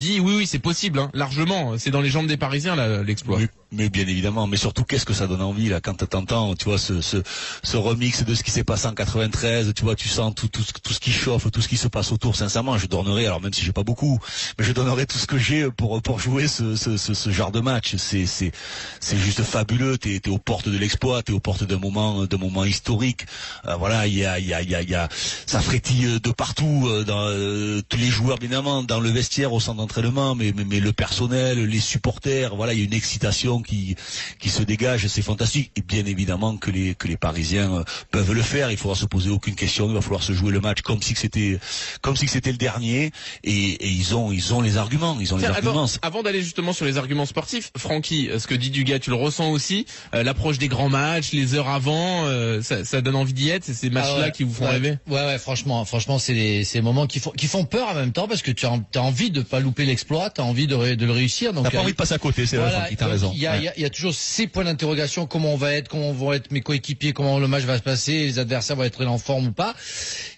dit oui, c'est possible, hein, largement. C'est dans les jambes des Parisiens là, l'exploit. Mais bien évidemment, mais surtout qu'est-ce que ça donne envie là quand t'entends, tu vois, ce remix de ce qui s'est passé en 93, tu vois, tu sens tout ce qui chauffe, tout ce qui se passe autour. Sincèrement, je donnerais, alors même si j'ai pas beaucoup, mais je donnerais tout ce que j'ai pour jouer ce genre de match. C'est juste fabuleux. T'es aux portes de l'exploit, t'es aux portes d'un moment historique. Voilà, il y a ça frétille de partout, dans tous les joueurs bien évidemment, dans le vestiaire, au centre d'entraînement, mais le personnel, les supporters. Voilà, il y a une excitation qui se dégage, c'est fantastique. Et bien évidemment que les Parisiens peuvent le faire. Il faudra se poser aucune question. Il va falloir se jouer le match comme si c'était le dernier. Et ils ont les arguments. Avant d'aller justement sur les arguments sportifs, Francky, ce que dit Dugas, tu le ressens aussi. L'approche des grands matchs, les heures avant, ça donne envie d'y être. C'est ces matchs-là qui vous font rêver. Ouais, franchement, c'est des moments qui font peur en même temps parce que tu as envie de pas louper l'exploit, tu as envie de le réussir. Donc t'as pas envie de passer à côté. C'est vrai, Francky, t'as raison. Il y a toujours ces points d'interrogation, comment vont être mes coéquipiers, comment le match va se passer, les adversaires vont être en forme ou pas.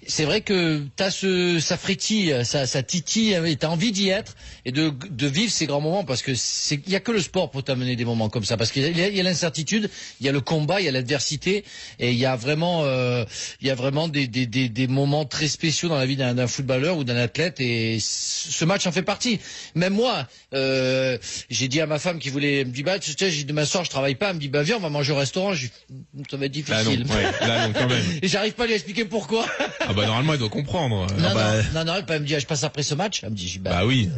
C'est vrai que ça frétille, ça titille, et t'as envie d'y être et de vivre ces grands moments parce que il y a que le sport pour t'amener des moments comme ça parce qu'il y a l'incertitude, il y a le combat, il y a l'adversité et il y a vraiment des moments très spéciaux dans la vie d'un footballeur ou d'un athlète et ce match en fait partie. Même moi, j'ai dit à ma femme qui voulait me dire demain soir je travaille pas, elle me dit viens on va manger au restaurant, ça va être difficile. Là non, quand même. Et j'arrive pas à lui expliquer pourquoi. Ah bah normalement elle doit comprendre. Non, elle me dit je passe après ce match, elle me dit oui.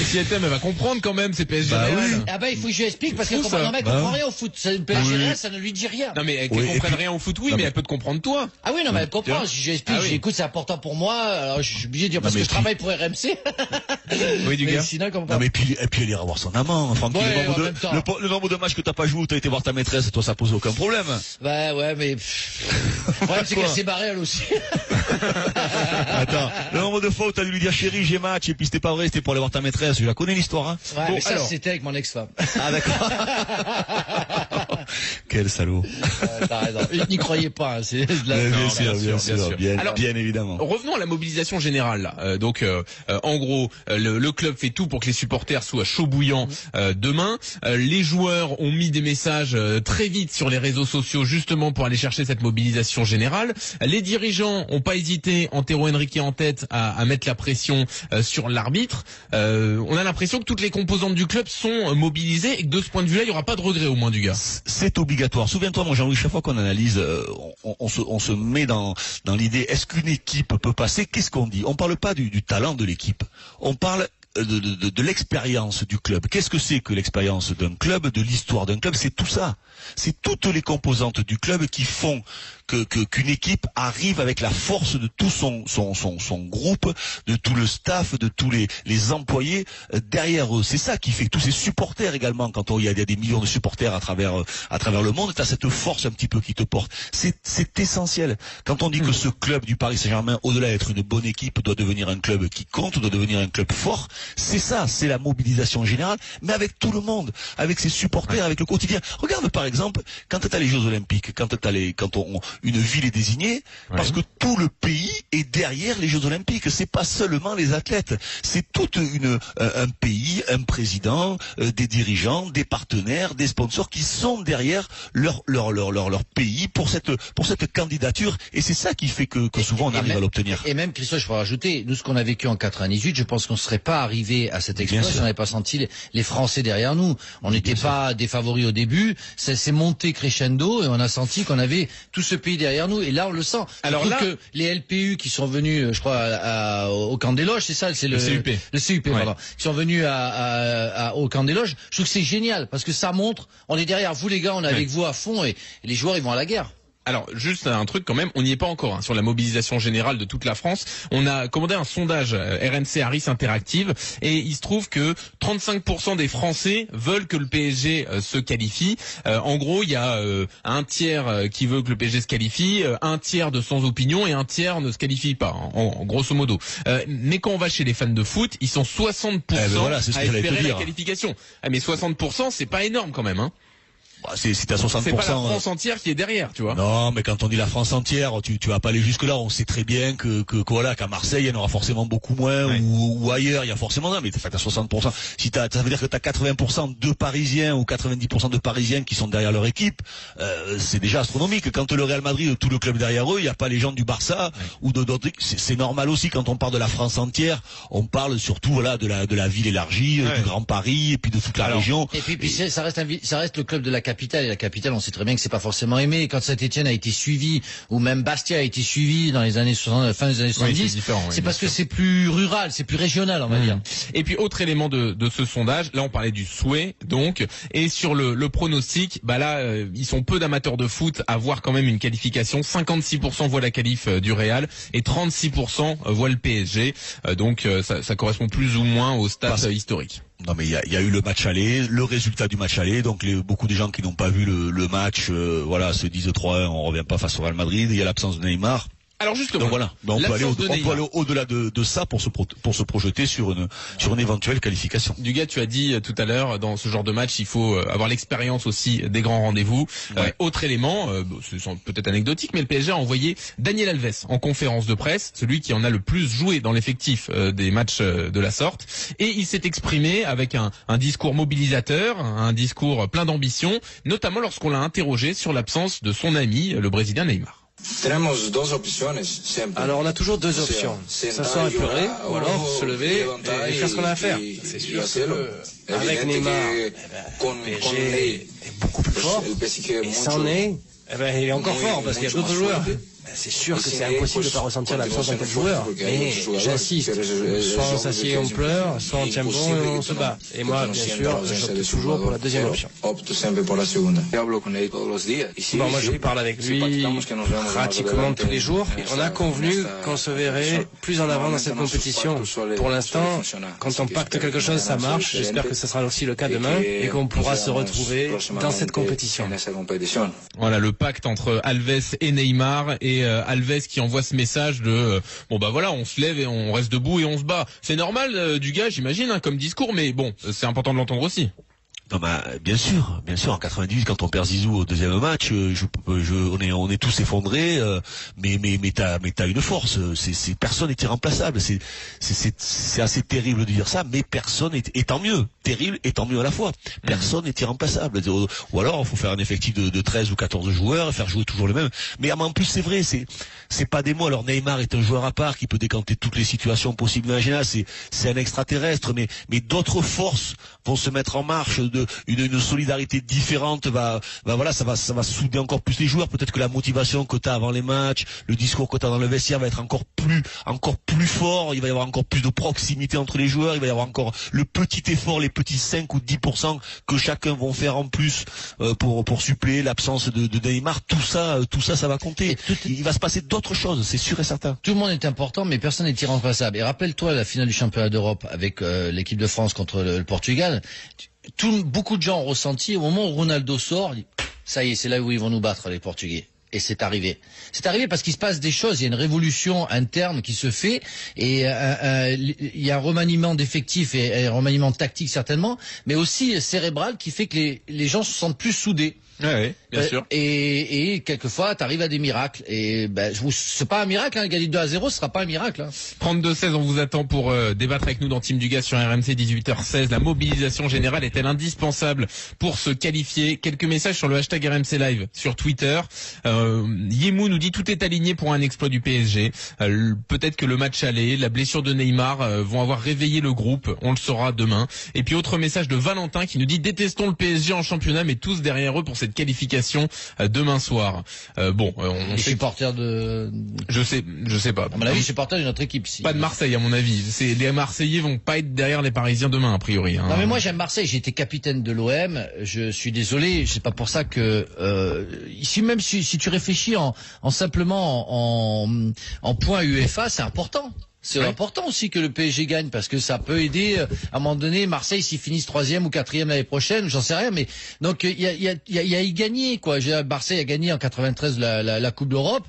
Si elle t'aime elle va comprendre quand même, c'est PSG Real. Il faut que je lui explique parce qu'elle comprend rien au foot. PSG Real, ça ne lui dit rien. Non mais elle comprenne rien au foot, mais elle peut te comprendre toi. Ah oui, non mais elle comprend. Si je lui explique, écoute, c'est important pour moi. Alors je suis obligé de dire parce que je travaille pour RMC. Oui, du gars. Sinon, non mais puis elle ira voir son amant. Francky, le nombre de matchs que t'as pas joué, où t'as été voir ta maîtresse, toi ça pose aucun problème. Ouais, mais le problème c'est qu'elle s'est barrée elle aussi. Attends, le nombre de fois où t'as dû lui dire chérie j'ai match et puis c'était pas vrai, c'était pour aller voir ta maîtresse. Je la connais l'histoire, hein. Ouais, bon, mais ça c'était avec mon ex-femme. Ah d'accord. Quel salaud. T'as raison. N'y croyez pas, hein, c'est de la... Bien sûr. Bien évidemment. Revenons à la mobilisation générale là. Donc en gros, le club fait tout pour que les supporters soient chauds bouillants demain. Les joueurs ont mis des messages très vite sur les réseaux sociaux justement pour aller chercher cette mobilisation générale. Les dirigeants ont pas hésité, Antero Henrique en tête, à mettre la pression sur l'arbitre. On a l'impression que toutes les composantes du club sont mobilisées et que de ce point de vue-là, il y aura pas de regret au moins du gars. C'est obligatoire. Souviens-toi, moi Jean-Louis, chaque fois qu'on analyse, on se met dans l'idée, est-ce qu'une équipe peut passer? Qu'est-ce qu'on dit? On parle pas du talent de l'équipe. On parle de l'expérience du club. Qu'est-ce que c'est que l'expérience d'un club, de l'histoire d'un club? C'est tout ça. C'est toutes les composantes du club qui font qu'une équipe arrive avec la force de tout son groupe, de tout le staff, de tous les employés derrière eux. C'est ça qui fait tous ces supporters également. Quand il y a des millions de supporters à travers le monde, t'as cette force un petit peu qui te porte. C'est essentiel. Quand on dit que ce club du Paris Saint-Germain, au-delà d'être une bonne équipe, doit devenir un club qui compte, doit devenir un club fort, c'est ça, c'est la mobilisation générale, mais avec tout le monde, avec ses supporters, avec le quotidien. Regarde par exemple, quand t'as les Jeux Olympiques, quand une ville est désignée, parce que tout le pays est derrière les Jeux Olympiques. C'est pas seulement les athlètes, c'est tout un pays, un président, des dirigeants, des partenaires, des sponsors qui sont derrière leur pays pour cette candidature. Et c'est ça qui fait que souvent on arrive à l'obtenir. Et même Christophe, je pourrais rajouter, nous ce qu'on a vécu en 98, je pense qu'on ne serait pas arrivé à cette exploit si on n'avait pas senti les Français derrière nous. On n'était pas des favoris au début, ça s'est monté crescendo et on a senti qu'on avait tout ce pays derrière nous et là on le sent. Alors là, que les LPU qui sont venus, je crois, au camp des loges, c'est ça, c'est le CUP, pardon, qui sont venus au camp des loges. Je trouve que c'est génial parce que ça montre, on est derrière vous les gars, on est avec vous à fond et les joueurs ils vont à la guerre. Alors, juste un truc quand même, on n'y est pas encore sur la mobilisation générale de toute la France. On a commandé un sondage RMC Harris Interactive et il se trouve que 35% des Français veulent que le PSG se qualifie. En gros, il y a un tiers qui veut que le PSG se qualifie, un tiers de sans opinion et un tiers ne se qualifie pas, en grosso modo. Mais quand on va chez les fans de foot, ils sont 60% à espérer la qualification. Mais 60%, c'est pas énorme quand même, hein. C'est à 60%. C'est pas la France entière qui est derrière, tu vois. Non, mais quand on dit la France entière, tu vas pas aller jusque là. On sait très bien que voilà, qu'à Marseille, il y en aura forcément beaucoup moins, oui. ou ailleurs, il y a forcément non, mais t'as 60%. Si ça veut dire que t'as 80% de Parisiens ou 90% de Parisiens qui sont derrière leur équipe, c'est déjà astronomique. Quand le Real Madrid, tout le club derrière eux, il y a pas les gens du Barça ou d'autres. C'est normal aussi quand on parle de la France entière, on parle surtout voilà de la ville élargie, du Grand Paris et puis de toute la région. Et puis ça reste le club de la capitale, et la capitale, on sait très bien que c'est pas forcément aimé. Quand Saint-Étienne a été suivi, ou même Bastia a été suivi dans les années 60, fin des années 70, c'est parce que c'est plus rural, c'est plus régional, on va dire. Et puis autre élément de ce sondage, là on parlait du souhait, donc, et sur le pronostic, bah là ils sont peu d'amateurs de foot à voir quand même une qualification. 56% voient la qualif du Real et 36% voient le PSG. Donc ça correspond plus ou moins au stade historique. Non mais il y a eu le match aller, le résultat du match aller, donc beaucoup des gens qui n'ont pas vu le match voilà, se disent 3-1, on revient pas face au Real Madrid, il y a l'absence de Neymar. Alors justement, donc voilà, on peut aller au-delà de ça pour se projeter sur une éventuelle qualification. Dugas, tu as dit tout à l'heure, dans ce genre de match, il faut avoir l'expérience aussi des grands rendez-vous. Autre élément, c'est peut-être anecdotique, mais le PSG a envoyé Daniel Alves en conférence de presse, celui qui en a le plus joué dans l'effectif des matchs de la sorte, et il s'est exprimé avec un discours mobilisateur, un discours plein d'ambition, notamment lorsqu'on l'a interrogé sur l'absence de son ami, le Brésilien Neymar. Alors on a toujours deux options, s'asseoir et pleurer, ou alors se lever et faire ce qu'on a à faire. C'est sûr que avec Neymar, le PSG est beaucoup plus fort, et sans Ney, il est encore fort parce qu'il y a d'autres joueurs. C'est sûr que c'est impossible de ne pas ressentir l'absence d'un tel joueur. Mais j'insiste, soit on s'assied et on pleure, soit on tient bon et on se bat. Et moi, bien sûr, j'opte toujours pour la deuxième option. Bon, moi je parle avec lui pratiquement tous les jours. On a convenu qu'on se verrait plus en avant dans cette compétition. Pour l'instant, quand on pacte quelque chose, ça marche. J'espère que ce sera aussi le cas demain et qu'on pourra se retrouver dans cette compétition. Voilà, le pacte entre Alves et Neymar, et Alves qui envoie ce message de bon bah voilà, on se lève et on reste debout et on se bat. C'est normal du gars, j'imagine, comme discours, mais bon, c'est important de l'entendre aussi. Non, bah, bien sûr, en 98, quand on perd Zizou au deuxième match, on est tous effondrés, mais t'as une force, personne n'est irremplaçable, c'est assez terrible de dire ça, mais personne est tant mieux, terrible et tant mieux à la fois. Personne n'est irremplaçable. Ou alors, il faut faire un effectif de 13 ou 14 joueurs, et faire jouer toujours les mêmes. Mais en plus, c'est vrai, c'est pas des mots. Alors, Neymar est un joueur à part qui peut décanter toutes les situations possibles et imaginables, c'est un extraterrestre, mais d'autres forces vont se mettre en marche, une solidarité différente voilà, ça va souder encore plus les joueurs. Peut-être que la motivation que t'as avant les matchs, le discours que t'as dans le vestiaire va être encore plus fort. Il va y avoir encore plus de proximité entre les joueurs. Il va y avoir encore le petit effort, les petits 5 ou 10% que chacun vont faire en plus pour suppléer l'absence de Neymar. Tout ça, ça va compter. Il va se passer d'autres choses, c'est sûr et certain. Tout le monde est important, mais personne n'est irremplaçable. Et rappelle-toi la finale du championnat d'Europe avec l'équipe de France contre le Portugal. Beaucoup de gens ont ressenti au moment où Ronaldo sort, ça y est, c'est là où ils vont nous battre, les Portugais. Et c'est arrivé. C'est arrivé parce qu'il se passe des choses. Il y a une révolution interne qui se fait, et il y a un remaniement d'effectifs et un remaniement tactique certainement, mais aussi cérébral, qui fait que les gens se sentent plus soudés. Ouais, bien sûr. Et quelquefois, t'arrives à des miracles. Et c'est pas un miracle, hein. Gagner 2-0, ce sera pas un miracle. Hein. 32-16, on vous attend pour débattre avec nous dans Team Dugas sur RMC. 18h16. La mobilisation générale est-elle indispensable pour se qualifier? Quelques messages sur le hashtag RMC Live sur Twitter. Yemou nous dit tout est aligné pour un exploit du PSG. Peut-être que le match aller, la blessure de Neymar vont avoir réveillé le groupe. On le saura demain. Et puis autre message de Valentin qui nous dit détestons le PSG en championnat, mais tous derrière eux pour cette qualification demain soir. Les supporters de... Je sais pas. À mon avis, supporters d'une autre équipe. Si. Pas de Marseille, à mon avis. Les Marseillais vont pas être derrière les Parisiens demain, a priori. Hein. Non, mais moi j'aime Marseille. J'ai été capitaine de l'OM. Je suis désolé. C'est pas pour ça que ici, même si tu réfléchis en simplement en points UEFA, c'est important. C'est important aussi que le PSG gagne parce que ça peut aider à un moment donné Marseille s'ils finissent 3e ou 4e l'année prochaine, j'en sais rien, mais donc il y a y gagner quoi. Marseille a gagné en 93 la Coupe d'Europe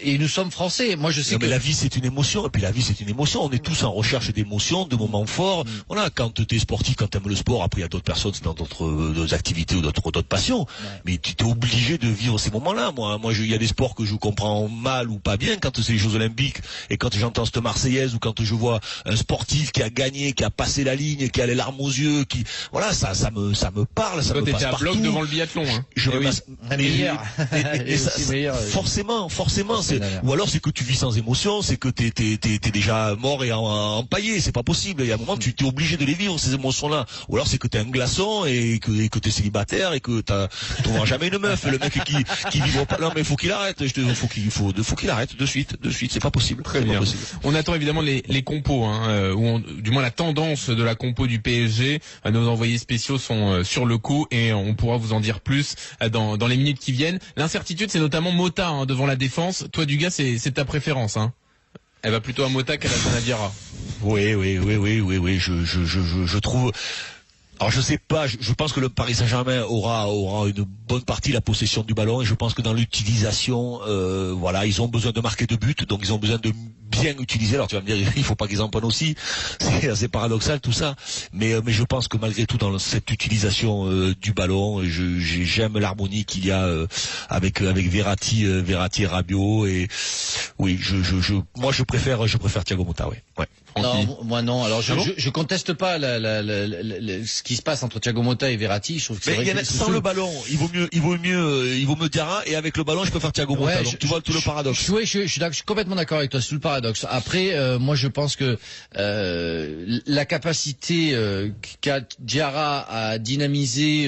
et nous sommes français. Moi je sais mais la vie c'est une émotion et puis la vie c'est une émotion. On est tous en recherche d'émotions, de moments forts. Voilà, quand t'es sportif, quand t'aimes le sport, après il y a d'autres personnes dans d'autres activités ou d'autres passions, mais tu t'es obligé de vivre ces moments-là. Moi il y a des sports que je comprends mal ou pas bien quand c'est les Jeux Olympiques et quand j'entends cette Marseillaise ou quand je vois un sportif qui a gagné, qui a passé la ligne, qui a les larmes aux yeux, qui voilà, ça me parle, ça me passe partout. Bloc devant le biathlon, hein. Forcément, c'est ou alors c'est que tu vis sans émotion, c'est que t'es déjà mort et empaillé, c'est pas possible. Il y a un moment tu t'es obligé de les vivre ces émotions-là. Ou alors c'est que t'es un glaçon et que t'es célibataire et que tu trouveras jamais une meuf. Le mec qui vit pas. Non mais faut qu'il arrête. Faut qu'il arrête de suite. C'est pas possible. Très bien. On attend évidemment les compos, hein, ou du moins la tendance de la compo du PSG. Nos envoyés spéciaux sont sur le coup et on pourra vous en dire plus dans les minutes qui viennent. L'incertitude, c'est notamment Mota, hein, devant la défense. Toi, Dugas, c'est ta préférence, hein. Elle va plutôt à Mota qu'à la Zanadiara. Oui. Je trouve. Alors je sais pas, je pense que le Paris Saint-Germain aura une bonne partie la possession du ballon et je pense que dans l'utilisation, voilà, ils ont besoin de marquer de buts, donc ils ont besoin de bien utiliser. Alors tu vas me dire, il faut pas qu'ils en prennent aussi, c'est assez paradoxal tout ça, mais je pense que malgré tout dans cette utilisation du ballon, j'aime l'harmonie qu'il y a avec Verratti et Rabiot et oui, moi je préfère Thiago Motta, ouais. Non, moi non. Alors je conteste pas ce qui se passe entre Thiago Motta et Verratti. Je trouve que c'est vrai que sans le ballon, il vaut mieux Diarra, et avec le ballon, je préfère Thiago Motta. Donc tu vois tout le paradoxe. Oui, je suis complètement d'accord avec toi. C'est tout le paradoxe. Après, moi je pense que la capacité qu'a Diarra à dynamiser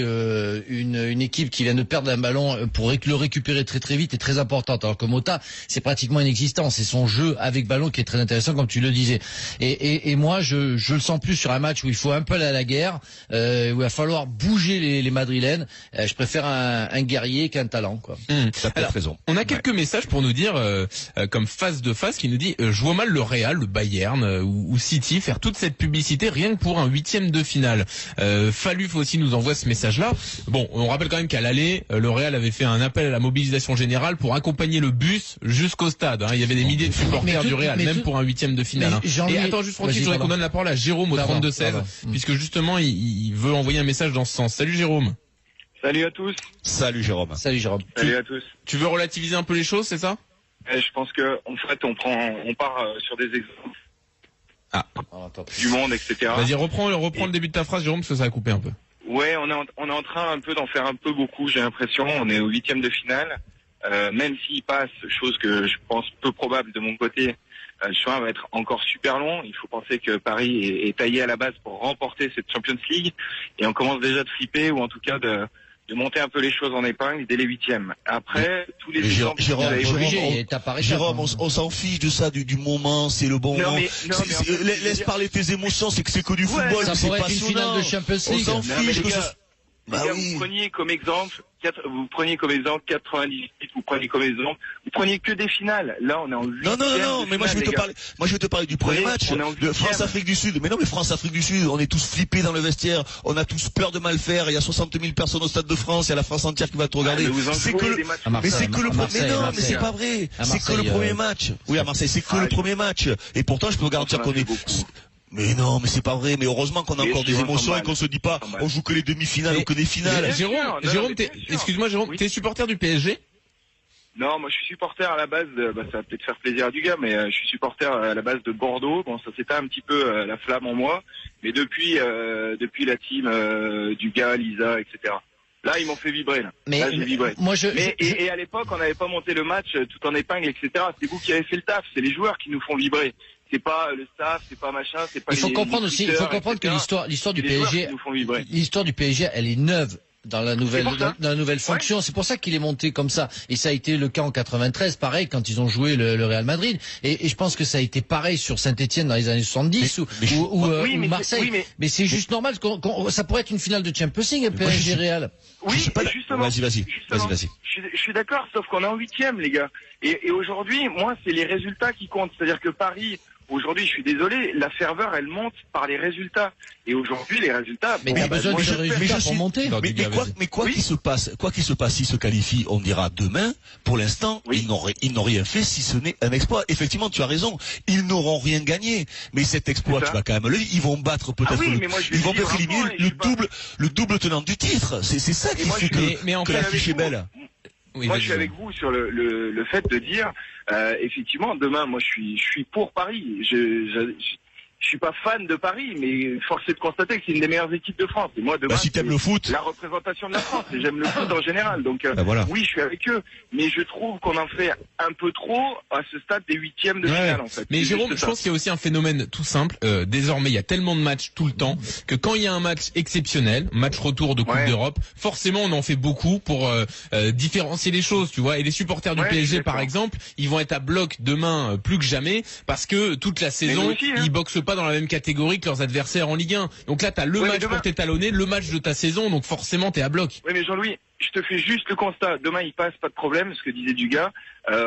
une équipe qui vient de perdre un ballon pour le récupérer très très vite est très importante. Alors que Motta, c'est pratiquement inexistant. C'est son jeu avec ballon qui est très intéressant, comme tu le disais. Et moi, je le sens plus sur un match où il faut un peu aller à la guerre, où il va falloir bouger les Madrilènes. Je préfère un guerrier qu'un talent, quoi. Alors, raison. On a quelques messages pour nous dire, comme face de face, qui nous dit je vois mal le Real, le Bayern ou City faire toute cette publicité rien que pour un 8e de finale. Faluf aussi nous envoie ce message-là. Bon, on rappelle quand même qu'à l'aller, le Real avait fait un appel à la mobilisation générale pour accompagner le bus jusqu'au stade. Hein. Il y avait des milliers de supporters du Real, même pour un 8e de finale. Et attends, juste Francky, je voudrais qu'on donne la parole à Jérôme au 32-16, puisque justement il veut envoyer un message dans ce sens. Salut Jérôme. Salut à tous. Salut Jérôme. Salut Jérôme. Salut à tous. Tu veux relativiser un peu les choses, c'est ça? Je pense que en fait on part sur des exemples du monde, etc. Vas-y, reprends le début de ta phrase, Jérôme, parce que ça a coupé un peu. Ouais, on est en train un peu d'en faire un peu beaucoup, j'ai l'impression. On est au 8e de finale. Même s'il passe, chose que je pense peu probable de mon côté, le chemin va être encore super long. Il faut penser que Paris est taillé à la base pour remporter cette Champions League et on commence déjà de flipper ou en tout cas de monter un peu les choses en épingle dès les 8e. Après, tous les Jérôme, on s'en fiche de ça, du moment, c'est le bon moment. Laisse parler tes émotions, c'est que du football, ça pourrait être une finale de Champions League. On s'en fiche que vous preniez comme exemple 98, vous preniez que des finales. Là, on est en 8e. Non, mais moi je vais te parler du premier match de France-Afrique du Sud. Mais non, mais France-Afrique du Sud, on est tous flippés dans le vestiaire, on a tous peur de mal faire, il y a 60 000 personnes au Stade de France, il y a la France entière qui va te regarder. C'est que c'est pas vrai. C'est que le premier match. Oui, à Marseille, c'est que le premier match. Et pourtant, je peux vous garantir qu'on est Mais non, mais c'est pas vrai. Mais heureusement qu'on a encore des émotions et qu'on se dit pas, on joue que les demi-finales ou que des finales. Jérôme, excuse-moi, Jérôme, t'es supporter du PSG? Non, moi je suis supporter à la base de, ça va peut-être faire plaisir à du gars, mais je suis supporter à la base de Bordeaux. Bon, ça s'éteint un petit peu la flamme en moi, mais depuis la team du gars, Lisa, etc. Là, ils m'ont fait vibrer. Là j'ai vibré. Et à l'époque, on n'avait pas monté le match tout en épingle, etc. C'est vous qui avez fait le taf. C'est les joueurs qui nous font vibrer. C'est pas le staff, c'est pas machin, c'est pas. Il faut comprendre aussi, que l'histoire du PSG, elle est neuve dans la nouvelle fonction. C'est pour ça qu'il est monté comme ça. Et ça a été le cas en 93, pareil, quand ils ont joué le Real Madrid. Et je pense que ça a été pareil sur Saint-Etienne dans les années 70 ou Marseille. Mais c'est juste normal. Ça pourrait être une finale de Champions League, PSG Real. Oui, justement. Vas-y. Je suis d'accord, sauf qu'on est en 8e, les gars. Et aujourd'hui, moi, c'est les résultats qui comptent. C'est-à-dire que Paris, Aujourd'hui, je suis désolé, la ferveur, elle monte par les résultats. Et aujourd'hui, les résultats... Mais t'as besoin de résultats pour monter. Mais quoi qu'il se passe, s'ils se qualifient, on dira demain, pour l'instant, ils n'ont rien fait si ce n'est un exploit. Effectivement, tu as raison, ils n'auront rien gagné. Mais cet exploit, tu vas quand même le dire, ils vont battre peut-être, ils vont peut-être éliminer le double tenant du titre. C'est ça qui fait que l'affiche est belle. Moi, je suis avec vous sur le fait de dire, effectivement, demain, moi, je suis pour Paris. Je suis pas fan de Paris, mais force est de constater que c'est une des meilleures équipes de France. Et moi, demain, si t'aimes le foot, la représentation de la France. Et j'aime le foot en général. Donc, voilà. Oui, je suis avec eux. Mais je trouve qu'on en fait un peu trop à ce stade des huitièmes de finale, en fait. Mais Jérôme, je pense qu'il y a aussi un phénomène tout simple. Désormais, il y a tellement de matchs tout le temps que quand il y a un match exceptionnel, match retour de Coupe d'Europe, forcément, on en fait beaucoup pour différencier les choses, tu vois. Et les supporters du PSG, par exemple, ils vont être à bloc demain plus que jamais parce que toute la saison, ils boxent pas dans la même catégorie que leurs adversaires en Ligue 1. Donc là, t'as le match pour t'étalonner, le match de ta saison, donc forcément, t'es à bloc. Oui, mais Jean-Louis, je te fais juste le constat. Demain, ils passent, pas de problème, ce que disait Dugas.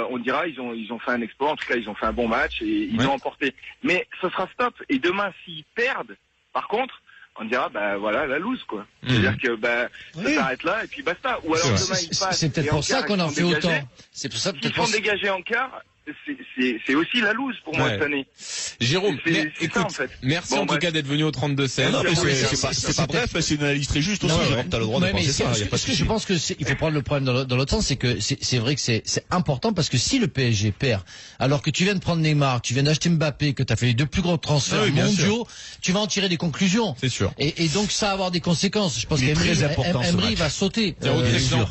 On dira, ils ont fait un exploit. En tout cas, ils ont fait un bon match et ils ont emporté. Mais ce sera stop. Et demain, s'ils perdent, par contre, on dira, bah voilà, la loose, quoi. C'est-à-dire que ça s'arrête là et puis basta. Ou alors demain, ils passent. C'est peut-être pour ça qu'on en fait autant. C'est pour ça peut-être. Ils sont dégagés en quart. C'est aussi la loose pour moi cette année. Jérôme, écoute, ça, en fait. merci en tout cas d'être venu au 32-16. Non, mais c'est pas bref, c'est une analyse très juste aussi. Jérôme, t'as le droit de penser ça. Je pense que il faut prendre le problème dans l'autre sens, c'est que c'est vrai que c'est important parce que si le PSG perd, alors que tu viens de prendre Neymar, tu viens d'acheter Mbappé, que t'as fait les deux plus gros transferts mondiaux, tu vas en tirer des conclusions. C'est sûr. Et donc ça va avoir des conséquences. Je pense qu'Emery va sauter.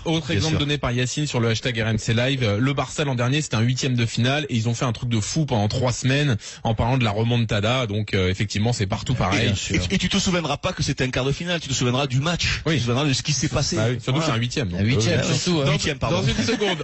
Autre exemple donné par Yacine sur le hashtag RMC Live. Le Barça l'an dernier, c'était un 8e de finale et ils ont fait un truc de fou pendant 3 semaines en parlant de la remontada. Donc effectivement, c'est partout pareil. Et tu te souviendras pas que c'était un quart de finale. Tu te souviendras du match. Tu te souviendras de ce qui s'est passé. Surtout que c'est un 8e. Un 8e surtout. Dans une seconde.